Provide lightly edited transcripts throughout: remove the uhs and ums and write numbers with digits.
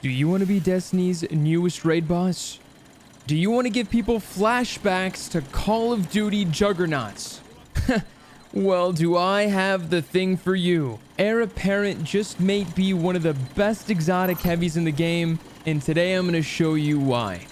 Do you want to be Destiny's newest raid boss? Do you want to give people flashbacks to Call of Duty juggernauts? Well, do I have the thing for you. Heir Apparent just may be one of the best exotic heavies in the game, and today I'm going to show you why.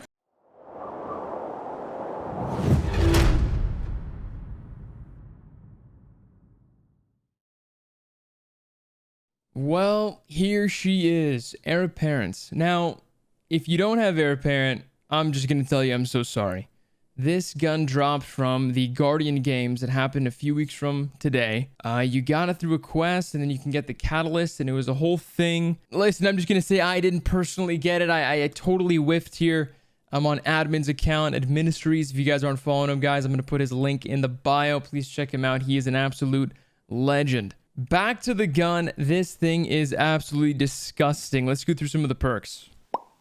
Well, here she is, Heir Apparent. Now, if you don't have Heir Apparent, I'm just going to tell you I'm so sorry. This gun dropped from the Guardian games that happened a few weeks from today. You got it through a quest, and then you can get the catalyst, and it was a whole thing. Listen, I'm just going to say I didn't personally get it. I totally whiffed here. I'm on admin's account, Administries. If you guys aren't following him, guys, I'm going to put his link in the bio. Please check him out. He is an absolute legend. Back to the gun. This thing is absolutely disgusting. Let's go through some of the perks.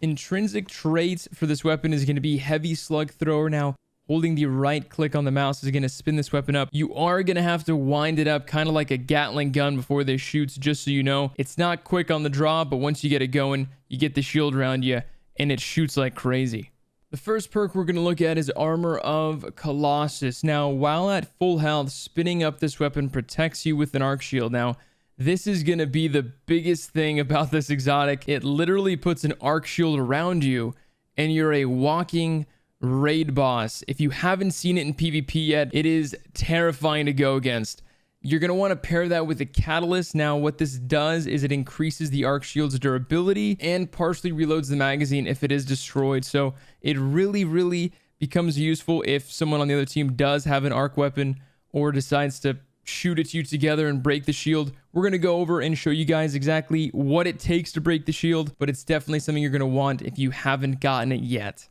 Intrinsic traits for this weapon is going to be heavy slug thrower. Now, holding the right click on the mouse is going to spin this weapon up. You are going to have to wind it up kind of like a Gatling gun before this shoots, just so you know. It's not quick on the draw, but once you get it going, you get the shield around you, and it shoots like crazy. The first perk we're going to look at is Armor of Colossus. Now, while at full health, spinning up this weapon protects you with an arc shield. Now, this is going to be the biggest thing about this exotic. It literally puts an arc shield around you, and you're a walking raid boss. If you haven't seen it in PvP yet, it is terrifying to go against. You're going to want to pair that with a catalyst. Now, what this does is it increases the arc shield's durability and partially reloads the magazine if it is destroyed. So it really becomes useful if someone on the other team does have an arc weapon or decides to shoot at you together and break the shield. We're going to go over and show you guys exactly what it takes to break the shield, but it's definitely something you're going to want if you haven't gotten it yet.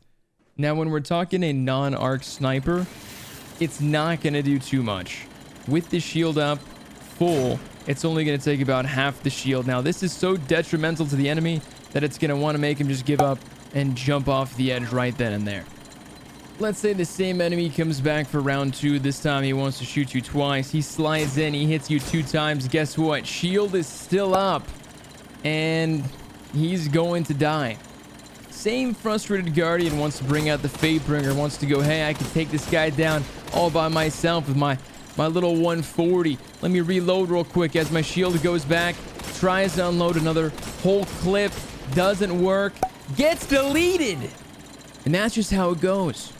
Now, when we're talking a non-arc sniper, it's not going to do too much. With the shield up full, it's only going to take about half the shield. Now, this is so detrimental to the enemy that it's going to want to make him just give up and jump off the edge right then and there. Let's say the same enemy comes back for round 2. This time he wants to shoot you twice. He slides in, he hits you 2 times. Guess what? Shield is still up, and he's going to die. Same frustrated Guardian wants to bring out the Fatebringer, wants to go, hey, I can take this guy down all by myself with my little 140. Let me reload real quick as my shield goes back. Tries to unload another whole clip. Doesn't work. Gets deleted. And that's just how it goes.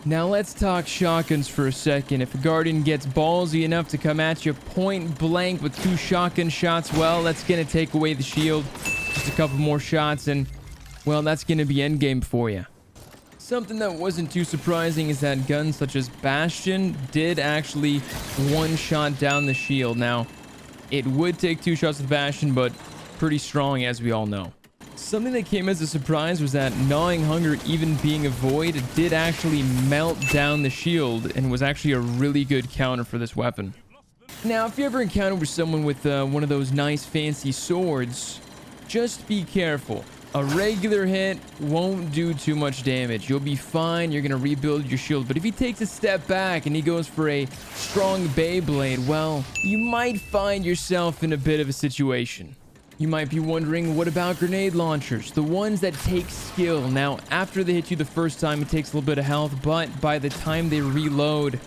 Now let's talk shotguns for a second. If a Guardian gets ballsy enough to come at you point blank with 2 shotgun shots, well, that's going to take away the shield. Just a couple more shots and, well, that's going to be endgame for you. Something that wasn't too surprising is that guns such as Bastion did actually one-shot down the shield. Now, it would take 2 shots with Bastion, but pretty strong as we all know. Something that came as a surprise was that Gnawing Hunger, even being a void, did actually melt down the shield and was actually a really good counter for this weapon. Now, if you ever encounter with someone with one of those nice fancy swords, just be careful. A regular hit won't do too much damage. You'll be fine. You're going to rebuild your shield. But if he takes a step back and he goes for a strong Beyblade, well, you might find yourself in a bit of a situation. You might be wondering, what about grenade launchers? The ones that take skill. Now, after they hit you the first time, it takes a little bit of health. But by the time they reload,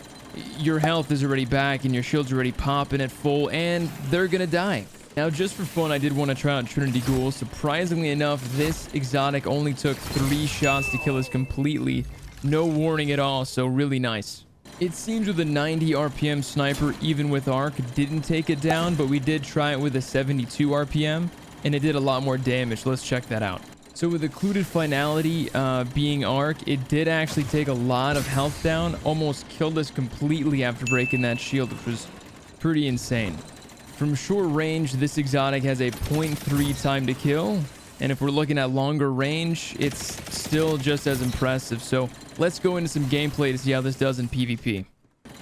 your health is already back and your shield's already popping at full. And they're going to die. Now, just for fun, I did want to try out Trinity Ghoul. Surprisingly enough, this exotic only took 3 shots to kill us completely. No warning at all, so really nice. It seems with a 90 RPM sniper, even with arc, didn't take it down, but we did try it with a 72 RPM, and it did a lot more damage. Let's check that out. So with occluded finality being arc, it did actually take a lot of health down, almost killed us completely after breaking that shield, which was pretty insane. From short range, this exotic has a 0.3 time to kill. And if we're looking at longer range, it's still just as impressive. So let's go into some gameplay to see how this does in PvP.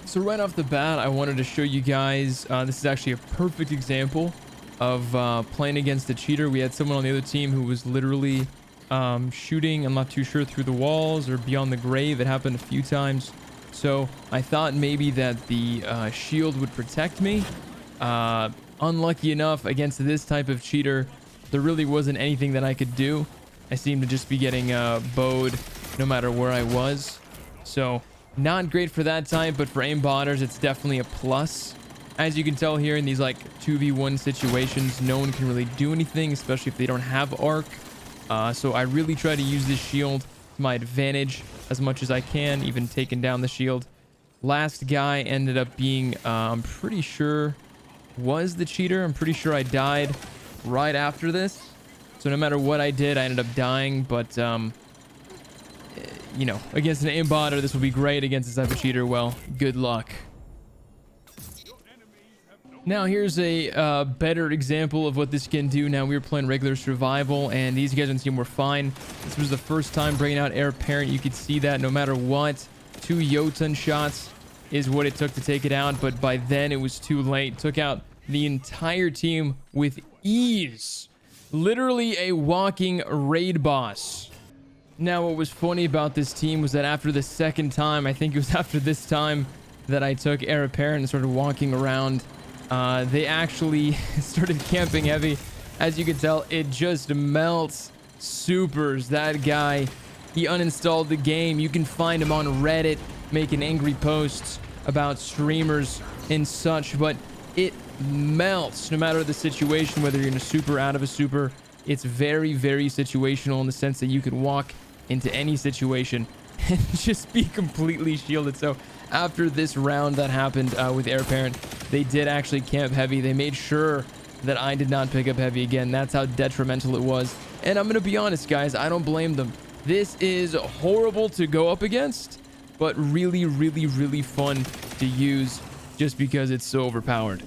So right off the bat, I wanted to show you guys, this is actually a perfect example of playing against a cheater. We had someone on the other team who was literally shooting, I'm not too sure, through the walls or beyond the grave. It happened a few times. So I thought maybe that the shield would protect me. Unlucky enough against this type of cheater, there really wasn't anything that I could do. I seemed to just be getting bowed no matter where I was. So not great for that type, but for aimbotters, it's definitely a plus. As you can tell here in these like 2v1 situations, no one can really do anything, especially if they don't have arc. So I really try to use this shield to my advantage as much as I can, even taking down the shield. Last guy ended up being, I'm pretty sure, was the cheater. I'm pretty sure I died right after this. So no matter what I did, I ended up dying. But, you know, against an aimbotter, this will be great. Against this type of cheater, well, good luck. Now, here's a better example of what this can do. Now, we were playing regular survival, and these guys on team were fine. This was the first time bringing out Heir Apparent. You could see that no matter what, 2 Jotun shots is what it took to take it out. But by then, it was too late. Took out the entire team with ease. Literally a walking raid boss. Now, what was funny about this team was that after the second time, I think it was after this time that I took Heir Apparent and started walking around, they actually started camping heavy. As you can tell, it just melts supers. That guy, he uninstalled the game. You can find him on Reddit making angry posts about streamers and such, but it melts no matter the situation, whether you're in a super, out of a super. It's very, very situational in the sense that you can walk into any situation and just be completely shielded. So after this round that happened with Heir Apparent, they did actually camp heavy. They made sure that I did not pick up heavy again. That's how detrimental it was. And I'm gonna be honest, guys, I don't blame them. This is horrible to go up against, but really, really, really fun to use just because it's so overpowered.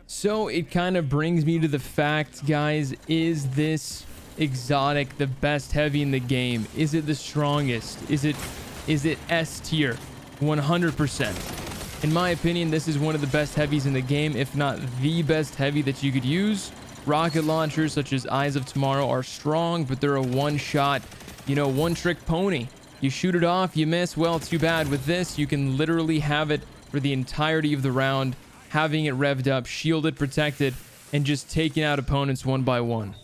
So it kind of brings me to the fact, guys, is this exotic the best heavy in the game? Is it the strongest? Is it S tier? 100%. In my opinion, this is one of the best heavies in the game, if not the best heavy that you could use. Rocket launchers such as Eyes of Tomorrow are strong, but they're a one-shot, you know, one-trick pony. You shoot it off, you miss, well, too bad. With this, you can literally have it for the entirety of the round, having it revved up, shielded, protected, and just taking out opponents one by one.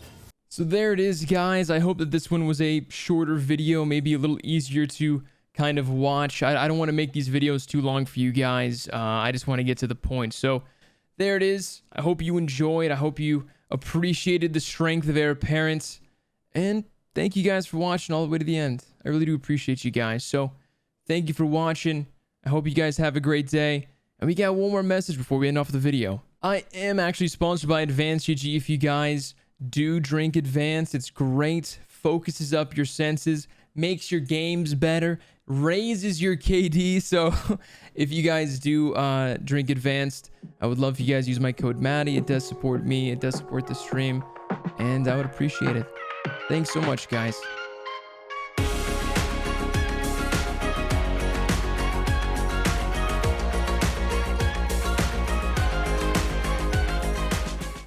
So there it is, guys. I hope that this one was a shorter video, maybe a little easier to kind of watch. I don't want to make these videos too long for you guys. I just want to get to the point. So there it is. I hope you enjoyed. I hope you appreciated the strength of Heir Apparent. And thank you guys for watching all the way to the end. I really do appreciate you guys. So thank you for watching. I hope you guys have a great day. And we got one more message before we end off the video. I am actually sponsored by Advanced GG. If you guys do drink Advanced, it's great. Focuses up your senses, makes your games better, raises your KD. So if you guys do drink Advanced, I would love if you guys use my code Matty. It does support me, it does support the stream, and I would appreciate it. Thanks so much, guys.